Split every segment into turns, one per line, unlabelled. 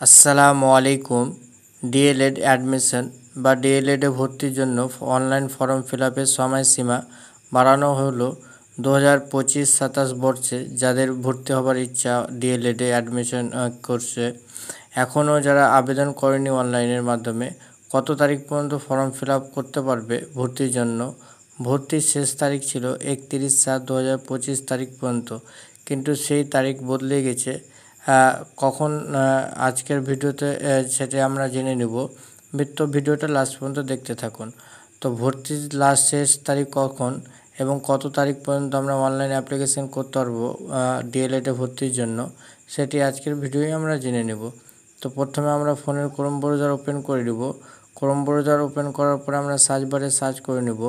আসসালামু আলাইকুম। D.El.Ed admission বা ডিএলএডে ভর্তির জন্য অনলাইন ফর্ম ফিল আপের সময়সীমা বাড়ানো হলো 2025-27 বর্ষে যাদের ভর্তি হবার ইচ্ছা ডিএলএডে অ্যাডমিশন করছে। এখনও যারা আবেদন করেনি অনলাইনের মাধ্যমে কত তারিখ পর্যন্ত ফর্ম ফিল আপ করতে পারবে ভর্তির জন্য। ভর্তির শেষ তারিখ ছিল 31/7/2025 তারিখ পর্যন্ত, কিন্তু সেই তারিখ বদলে গেছে। কখন আজকের ভিডিওতে সেটা আমরা জেনে নেব। ভিডিওটা লাস্ট পর্যন্ত দেখতে থাকুন। তো ভর্তির শেষ তারিখ কখন এবং কত তারিখ পর্যন্ত আমরা অনলাইন অ্যাপ্লিকেশন করতে পারবো ডিএলএডে ভর্তির জন্য, সেটি আজকের ভিডিওই আমরা জেনে নেব। তো প্রথমে আমরা ফোনের ক্রোম ব্রাউজার ওপেন করে নেব। ক্রোম ব্রাউজার ওপেন করার পরে আমরা সার্চ বারে সার্চ করে নেব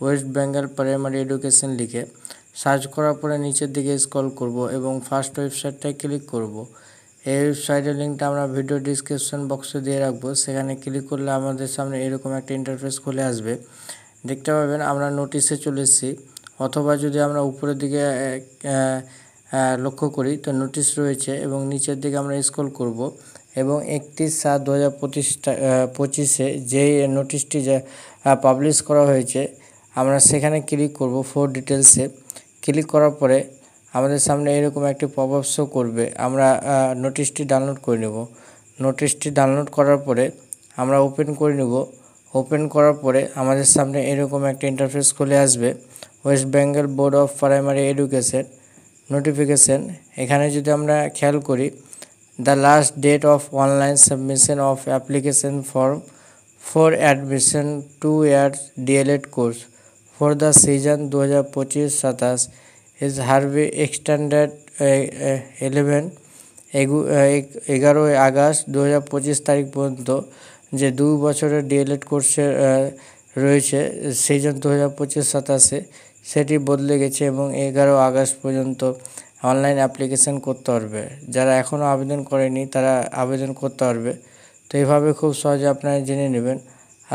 ওয়েস্ট বেঙ্গল প্রাইমারি এডুকেশন লিখে। সার্চ করার পরে নিচের দিকে স্ক্রল করব এবং ফার্স্ট ওয়েবসাইটটায় ক্লিক করব। এই ওয়েবসাইটের লিঙ্কটা আমরা ভিডিও ডিসক্রিপশন বক্সে দিয়ে রাখবো। সেখানে ক্লিক করলে আমাদের সামনে এরকম একটা ইন্টারফেস খুলে আসবে। দেখতে পাবেন আমরা নোটিশে চলে এসেছি, অথবা যদি আমরা উপরের দিকে লক্ষ্য করি তো নোটিশ রয়েছে এবং নিচের দিকে আমরা স্ক্রল করব এবং 31/7/2025 যেই নোটিশটি পাবলিশ করা হয়েছে আমরা সেখানে ক্লিক করব। ফর ডিটেলসে ক্লিক করার পরে আমাদের সামনে এরকম একটি পপ আপ শো করবে। আমরা নোটিশটি ডাউনলোড করে নেব। নোটিশটি ডাউনলোড করার পরে আমরা ওপেন করে নেব। ওপেন করার পরে আমাদের সামনে এরকম একটা ইন্টারফেস খুলে আসবে। West Bengal board of primary education notification. এখানে যদি আমরা খেয়াল করি, the last date of online submission of application form for admission two year DElEd course for the season 2025-27 is hereby extended 11 August 2025 তারিখ পর্যন্ত। যে 2 বছরের ডিএলএড কোর্সে রয়েছে সিজন 2025-27 সেটি বদলে গেছে এবং 11 আগস্ট পর্যন্ত অনলাইন অ্যাপ্লিকেশন করতে পারবে। যারা এখনও আবেদন করেনি তারা আবেদন করতে পারবে। তো এইভাবে খুব সহজে আপনারা জেনে নেবেন।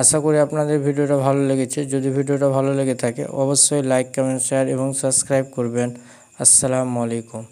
আশা করি আপনাদের ভিডিওটা ভালো লেগেছে। যদি ভিডিওটা ভালো লেগে থাকে অবশ্যই লাইক, কমেন্ট, শেয়ার এবং সাবস্ক্রাইব করবেন। আসসালামু আলাইকুম।